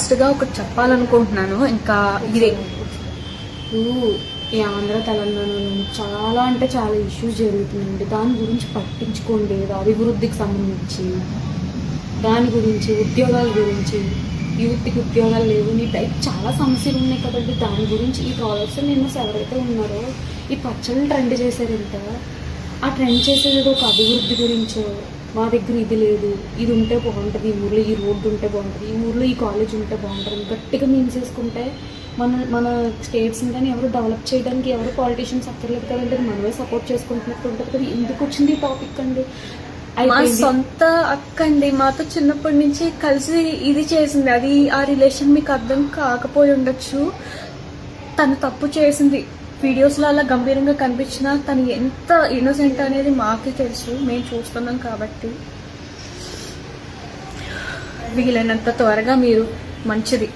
ఫస్ట్గా ఒకటి చెప్పాలనుకుంటున్నాను. ఇంకా ఇదే ఈ ఆంధ్ర తెలంగాణలో చాలా అంటే చాలా ఇష్యూస్ జరుగుతున్నాయండి. దాని గురించి పట్టించుకోండి. అభివృద్ధికి సంబంధించి దాని గురించి, ఉద్యోగాల గురించి, యూత్కి ఉద్యోగాలు లేవు, నీ టైప్ చాలా సమస్యలు ఉన్నాయి కదండి. దాని గురించి ఈ ప్రాజెక్ట్స్ నేను ఎవరైతే ఉన్నారో ఈ పచ్చళ్ళు ట్రెండ్ చేశారంట. ఆ ట్రెండ్ చేసేది ఒక అభివృద్ధి గురించో, మా దగ్గర ఇది లేదు, ఇది ఉంటే బాగుంటుంది, ఈ ఊర్లో ఈ రోడ్డు ఉంటే బాగుంటుంది, ఈ ఊర్లో ఈ కాలేజ్ ఉంటే బాగుంటుంది, గట్టిగా మీన్స్ వేసుకుంటే మన స్టేట్స్ని కానీ ఎవరు డెవలప్ చేయడానికి ఎవరు పాలిటీషియన్స్ అక్కర్లేదు కదండి. మనమే సపోర్ట్ చేసుకుంటున్నట్టు ఉంటుంది కదా. ఎందుకు వచ్చింది ఈ టాపిక్ అండి? మా సొంత అక్క అండి, మాతో చిన్నప్పటి నుంచి కలిసి ఇది చేసింది. అది ఆ రిలేషన్ మీకు అర్థం కాకపోయి ఉండొచ్చు. తను తప్పు చేసింది. వీడియోస్లో అలా గంభీరంగా కనిపించినా తను ఎంత ఇన్నోసెంట్ అనేది మాకే తెలుసు, మేము చూస్తున్నాం కాబట్టి. వీలైనంత త్వరగా మీరు మంచిది